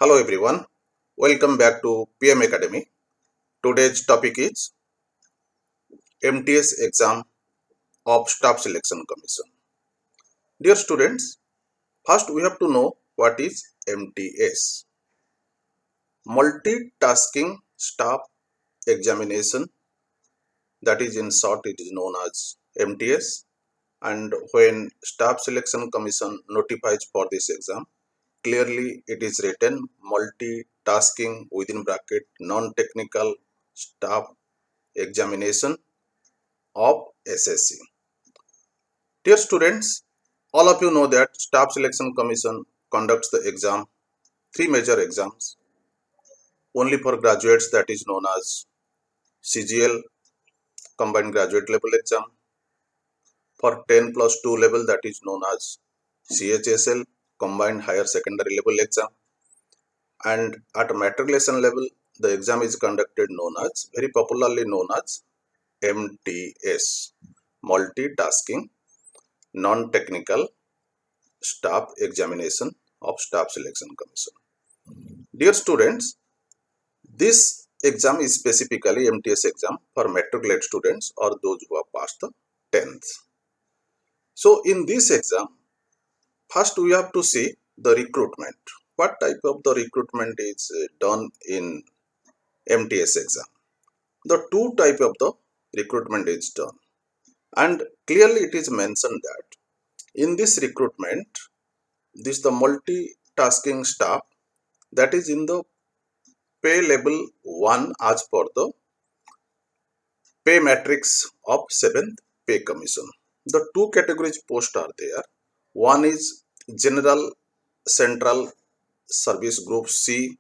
Hello everyone, welcome back to PM Academy. Today's topic is MTS exam of Staff Selection Commission. Dear students, first we have to know what is MTS. Multitasking Staff Examination, that is in short it is known as MTS, and when Staff Selection Commission notifies for this exam, clearly it is written multitasking within bracket non-technical staff examination of SSC. Dear students, all of you know that Staff Selection Commission conducts the exam, three major exams, only for graduates, that is known as CGL, Combined Graduate Level Exam, for 10 plus 2 level, that is known as CHSL, Combined Higher Secondary Level Exam, and at matriculation level, the exam is conducted very popularly known as MTS, Multitasking Non-Technical Staff Examination of Staff Selection Commission. Dear students, this exam is specifically MTS exam for matriculate students or those who have passed the 10th. So in this exam, first we have to see the recruitment. What type of the recruitment is done in MTS exam? The two type of the recruitment is done, and clearly it is mentioned that in this recruitment, this the multitasking staff, that is in the pay level 1 as per the pay matrix of 7th pay commission. The two categories post are there. One is general central service group C,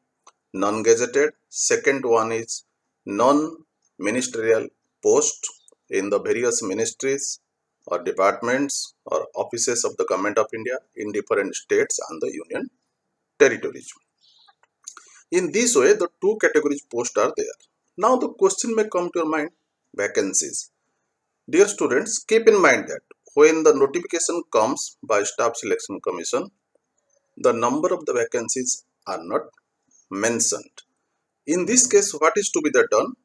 non-gazetted. Second one is non-ministerial post in the various ministries or departments or offices of the government of India in different states and the union territories. In this way, the two categories post are there. Now the question may come to your mind, vacancies. Dear students, keep in mind that when the notification comes by Staff Selection Commission, the number of the vacancies are not mentioned. In this case, what is to be done?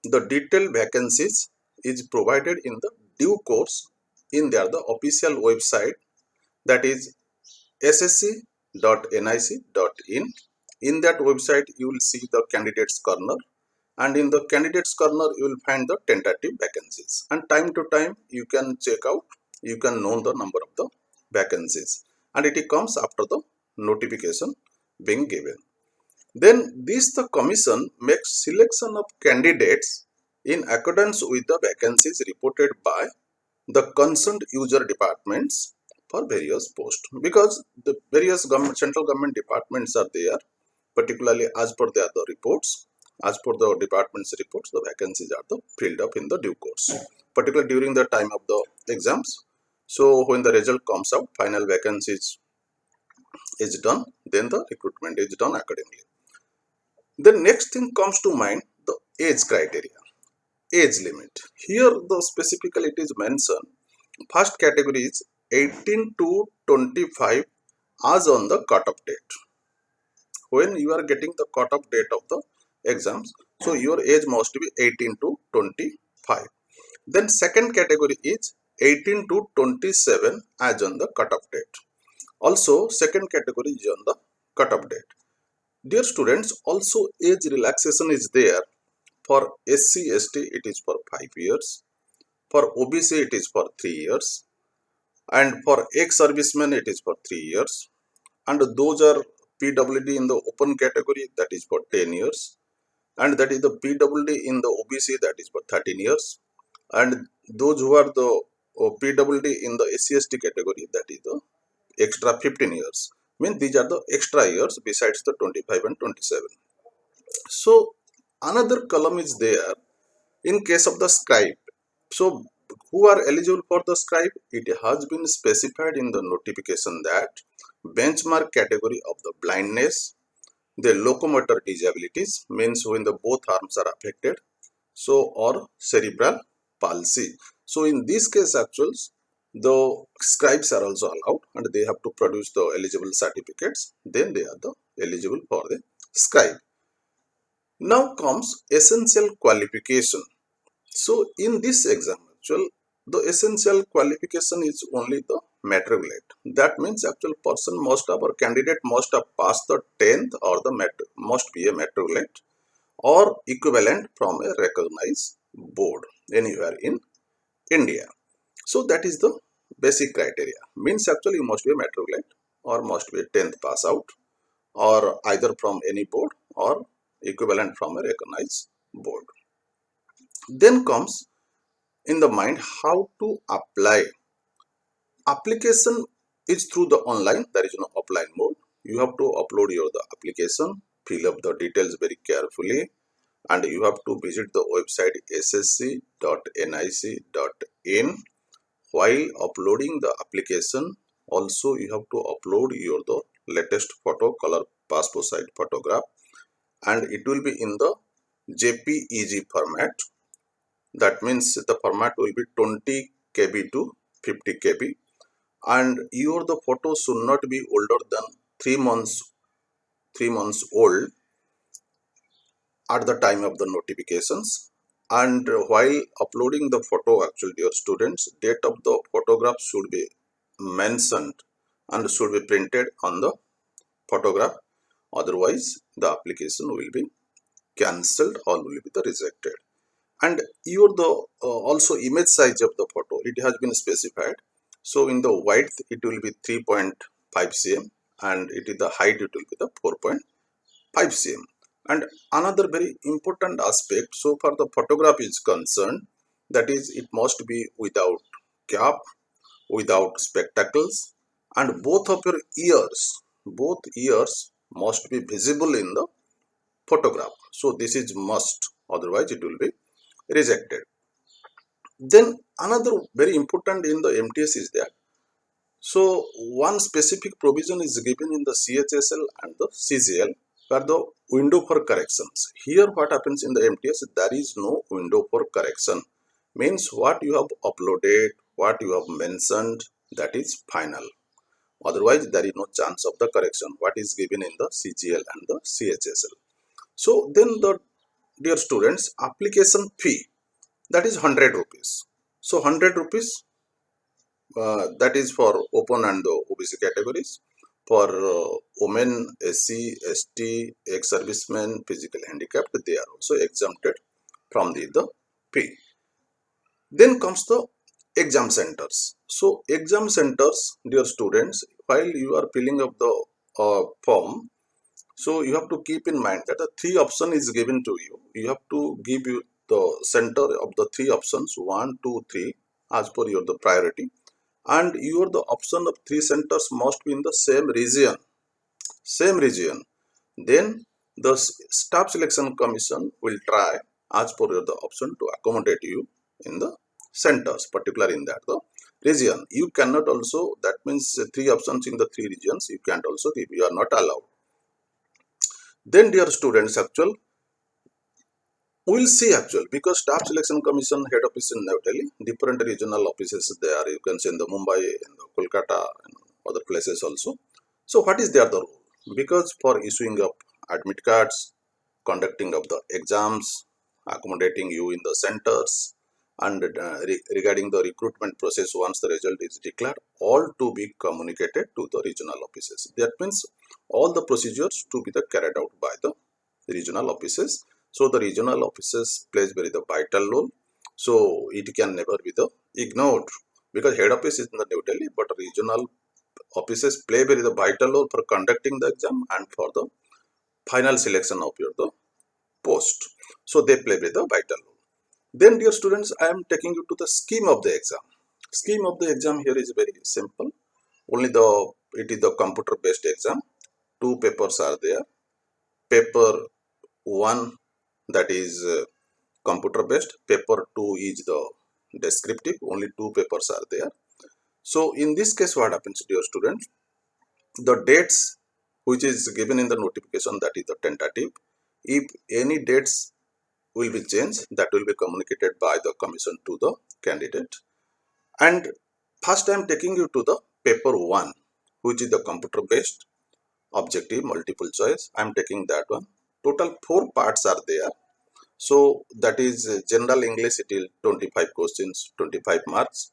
The detailed vacancies is provided in the due course in the official website, that is ssc.nic.in. In that website, you will see the candidates corner, and in the candidates corner, you will find the tentative vacancies. And time to time, you can check out, you can know the number of the vacancies, and it comes after the notification being given. Then the commission makes selection of candidates in accordance with the vacancies reported by the concerned user departments for various posts, because the various central government departments are there, particularly as per the other reports. As per the department's reports, the vacancies are filled up in the due course, particularly during the time of the exams. So when the result comes out, final vacancies is done, then the recruitment is done accordingly. The next thing comes to mind, the age criteria, age limit. Here the specifically it is mentioned, first category is 18 to 25 as on the cut-off date. When you are getting the cut-off date of the exams, so your age must be 18 to 25. Then second category is 18 to 27 as on the cut-off date. Also second category is on the cut-off date. Dear students, also age relaxation is there. For SC, ST it is for 5 years. For OBC it is for 3 years. And for ex-servicemen it is for 3 years. And those are PWD in the open category, that is for 10 years. And that is the PWD in the OBC, that is for 13 years. And those who are the PWD in the SC, ST category, that is the extra 15 years. Means these are the extra years besides the 25 and 27. So another column is there in case of the scribe. So who are eligible for the scribe? It has been specified in the notification that benchmark category of the blindness, the locomotor disabilities, means when the both arms are affected, so or cerebral palsy. So in this case actuals, the scribes are also allowed and they have to produce the eligible certificates, then they are eligible for the scribe. Now comes essential qualification. So in this exam, the essential qualification is only the matriculate. That means actual person must have or candidate must have passed the 10th or the must be a matriculate or equivalent from a recognized board anywhere in India. So that is the basic criteria. Means actually you must be a matriculate or must be a 10th pass out or either from any board or equivalent from a recognized board. Then comes in the mind how to apply. Application is through the online, there is no offline mode. You have to upload the application, fill up the details very carefully, and you have to visit the website ssc.nic.in. While uploading the application, also you have to upload the latest photo, color passport size photograph, and it will be in the JPEG format. That means the format will be 20 KB to 50 KB, and the photo should not be older than 3 months old at the time of the notifications. And while uploading the photo, actually dear students, date of the photograph should be mentioned and should be printed on the photograph. Otherwise the application will be cancelled or will be the rejected. And also image size of the photo, it has been specified. So in the width it will be 3.5 cm and it is the height it will be the 4.5 cm. And another very important aspect, so far the photograph is concerned, that is it must be without cap, without spectacles, and both of your ears must be visible in the photograph. So this is must, otherwise it will be rejected. Then another very important in the MTS is that, so one specific provision is given in the CHSL and the CGL where the window for corrections. Here what happens in the MTS, there is no window for correction. Means what you have uploaded, what you have mentioned, that is final. Otherwise there is no chance of the correction what is given in the CGL and the CHSL. So then the dear students, application fee, that is 100 rupees. So 100 rupees, that is for open and the OBC categories. For women, SC, ST, ex-servicemen, physical handicapped, they are also exempted from the fee. Then comes the exam centers. So exam centers, dear students, while you are filling up the form, so you have to keep in mind that the 3 option is given to you. You have to give you the center of the 3 options 1, 2, 3 as per the priority, and the option of 3 centers must be in the same region. Then the staff selection commission will try as per the option to accommodate you in the centers, particularly in that the region. You cannot also, that means 3 options in the 3 regions you can't also give, you are not allowed. Then dear students, we'll see because staff selection commission head office in New Delhi, different regional offices there, you can see in the Mumbai, in the Kolkata and other places also. So what is there the rule? Because for issuing of admit cards, conducting of the exams, accommodating you in the centers, and regarding the recruitment process once the result is declared, all to be communicated to the regional offices. That means all the procedures to be carried out by the regional offices. So the regional offices plays very the vital role. So it can never be ignored, because head office is in the New Delhi, but regional offices play very the vital role for conducting the exam and for the final selection of the post. So they play very the vital role. Then dear students, I am taking you to the scheme of the exam. Scheme of the exam here is very simple. Only it is the computer based exam. 2 papers are there. Paper 1, that is computer based. Paper 2 is the descriptive. Only 2 papers are there. So in this case what happens, dear students, the dates which is given in the notification, that is the tentative. If any dates will be changed, that will be communicated by the commission to the candidate. And first I am taking you to the paper 1, which is the computer based. objective, multiple choice. I am taking that one. Total 4 parts are there. So that is general English, it is 25 questions, 25 marks.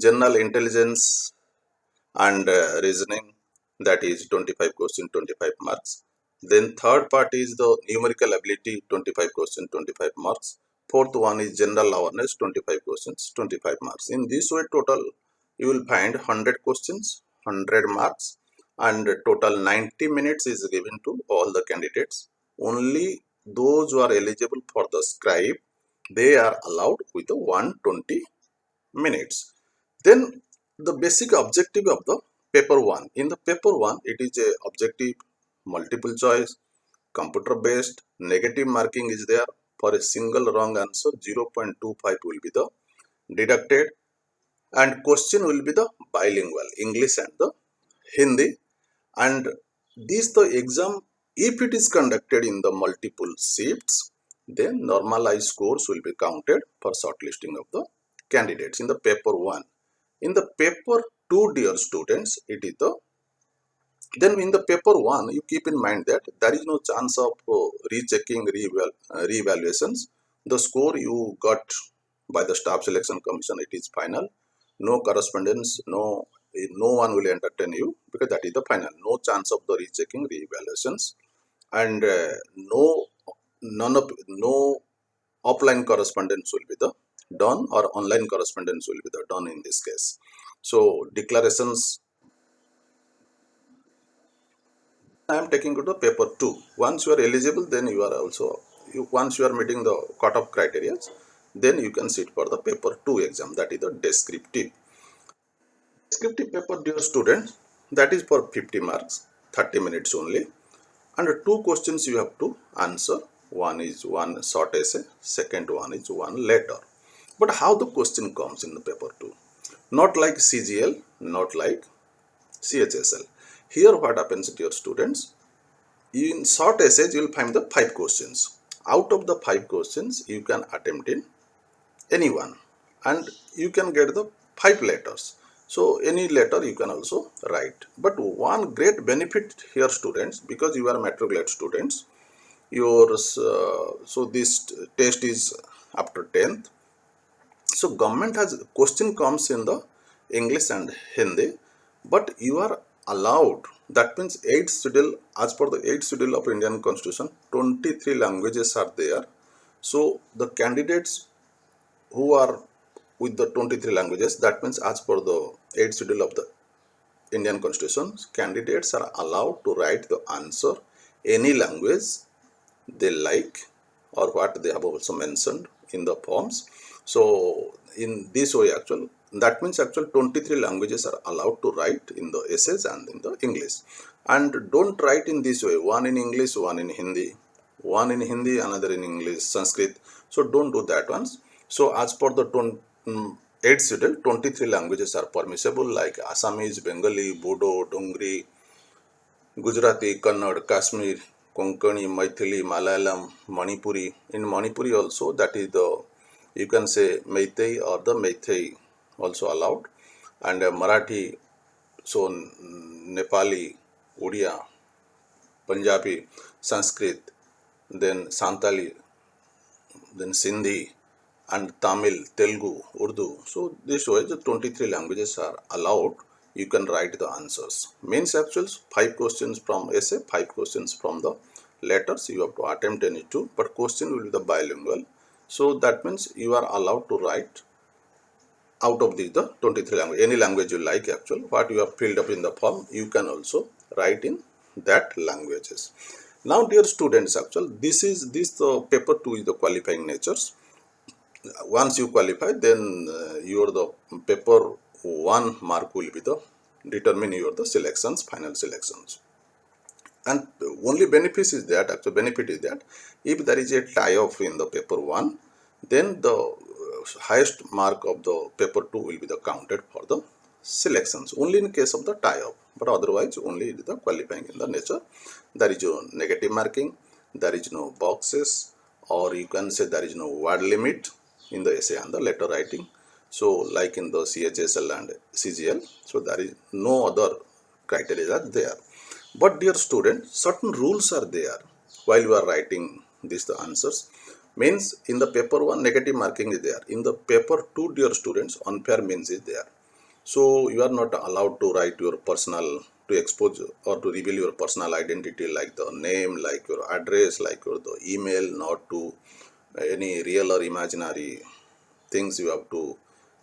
General intelligence and reasoning, that is 25 question, 25 marks. Then third part is the numerical ability, 25 question, 25 marks. Fourth one is general awareness, 25 questions, 25 marks. In this way, total you will find 100 questions, 100 marks, and total 90 minutes is given to all the candidates. Only those who are eligible for the scribe, they are allowed with the 120 minutes. Then the basic objective of the paper 1. In the paper 1, it is a objective, multiple choice, computer based, negative marking is there. For a single wrong answer, 0.25 will be the deducted, and question will be the bilingual, English and the Hindi. And this the exam, if it is conducted in the multiple shifts, then normalized scores will be counted for shortlisting of the candidates in the paper 1. In the paper 2, dear students, it is the, then in the paper 1, you keep in mind that there is no chance of rechecking, re-evaluations. The score you got by the Staff Selection Commission, it is final. No correspondence, no one will entertain you, because that is the final. No chance of the rechecking, re-evaluations, and no offline correspondence will be the done, or online correspondence will be the done in this case. So declarations, I am taking to the paper 2. Once you are eligible, then you are also, once you are meeting the cutoff criteria, then you can sit for the paper 2 exam, that is the descriptive. Descriptive paper, dear students, that is for 50 marks, 30 minutes only, and 2 questions you have to answer. One is one short essay, second one is one letter. But how the question comes in the paper 2? Not like CGL, not like CHSL. Here what happens, dear students, in short essays you will find the 5 questions. Out of the 5 questions, you can attempt in any one, and you can get the 5 letters. So any letter you can also write. But one great benefit here, students, because you are matriculate students, yours so this test is after 10th. So government has, question comes in the English and Hindi, but you are allowed, that means 8th schedule, as per the 8th schedule of Indian Constitution, 23 languages are there. So the candidates who are with the 23 languages, that means as per the 8th schedule of the Indian Constitution, candidates are allowed to write the answer any language they like, or what they have also mentioned in the forms. So in this way, actual, that means actual 23 languages are allowed to write in the essays and in the English. And don't write in this way, one in English, one in Hindi, one in Hindi, another in English, Sanskrit. So don't do that ones. So as per the 8th schedule, 23 languages are permissible, like Assamese, Bengali, Bodo, Dongri, Gujarati, Kannada, Kashmir, Konkani, Maithili, Malayalam, Manipuri. In Manipuri also, that is the, you can say Meitei or the Meitei also allowed. And Marathi, so Nepali, Odia, Punjabi, Sanskrit, then Santali, then Sindhi, and Tamil, Telugu, Urdu. So this way the 23 languages are allowed. You can write the answers. Means actuals, 5 questions from essay, 5 questions from the letters. You have to attempt any 2, but question will be the bilingual. So that means you are allowed to write out of the 23 language, any language you like actual. What you have filled up in the form, you can also write in that languages. Now dear students, actual, this the paper 2 is the qualifying natures. Once you qualify, then your the paper 1 mark will be the determine your the selections, final selections. And only benefit is that, actual benefit is that, if there is a tie-off in the paper 1, then the highest mark of the paper 2 will be the counted for the selections, only in case of the tie-off. But otherwise only the qualifying in the nature. There is no negative marking, there is no boxes, or you can say there is no word limit in the essay and the letter writing. So like in the CHSL and CGL, so there is no other criteria are there. But dear student, certain rules are there while you are writing the answers. Means in the paper 1 negative marking is there. In the paper 2, dear students, unfair means is there. So you are not allowed to write your personal, to expose or to reveal your personal identity, like the name, like your address, like your the email, not to any real or imaginary things you have to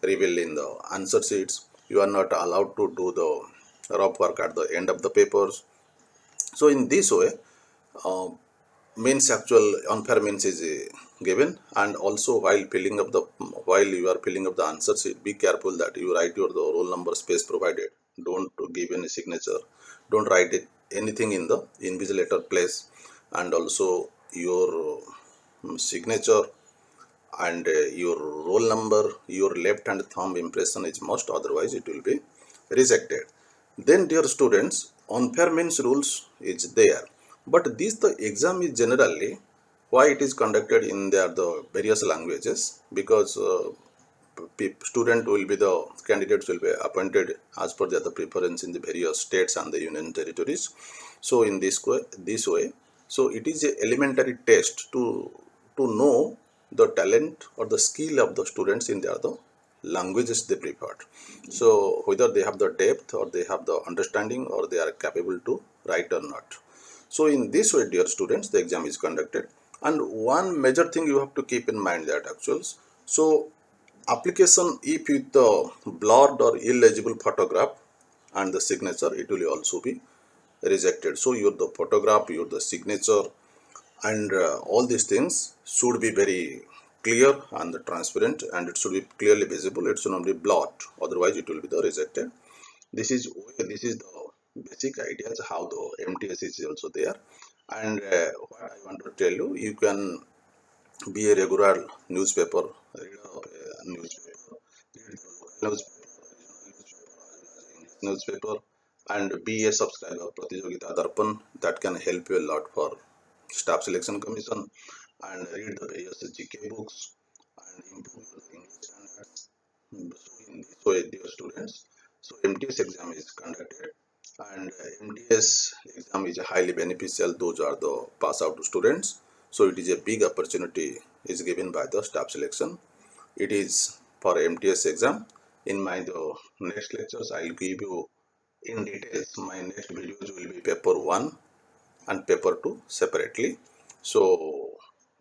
reveal in the answer sheets. You are not allowed to do the rough work at the end of the papers. So in this way, uh, means actual unfair means is given. And also while you are filling up the answer sheet, be careful that you write your the roll number space provided. Don't give any signature. Don't write it anything in the invigilator place. And also your signature and your roll number, your left hand thumb impression is must, otherwise it will be rejected. Then dear students, unfair means rules is there, but this the exam is generally why it is conducted in the various languages, because student will be the candidates will be appointed as per the preference in the various states and the union territories. So in this way, so it is a elementary test to know the talent or the skill of the students in the languages they preferred. So whether they have the depth or they have the understanding or they are capable to write or not. So in this way, dear students, the exam is conducted. And one major thing you have to keep in mind that actuals, so application if with the blurred or illegible photograph and the signature, it will also be rejected. So your the photograph, your the signature, and all these things should be very clear and transparent, and it should be clearly visible. It should not be blurred, otherwise it will be the rejected. This is the basic ideas how the MTS is also there. And what I want to tell you, you can be a regular newspaper reader of a newspaper, read the local newspaper, and be a subscriber Pratijogita Darpan. That can help you a lot for staff selection commission. And read the various GK books and improve your English standards. So in this way, dear students, so MTS exam is conducted, and MTS exam is highly beneficial. Those are the pass out students. So it is a big opportunity is given by the staff selection. It is for MTS exam. In my the next lectures, I'll give you in details. My next videos will be paper 1 and paper 2 separately. So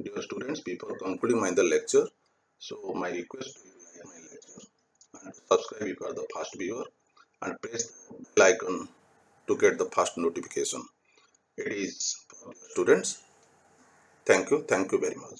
dear students, before concluding my the lecture, so my request to you, like my lecture, and subscribe if you are the first viewer, and press the bell icon to get the first notification. It is for students. Thank you very much.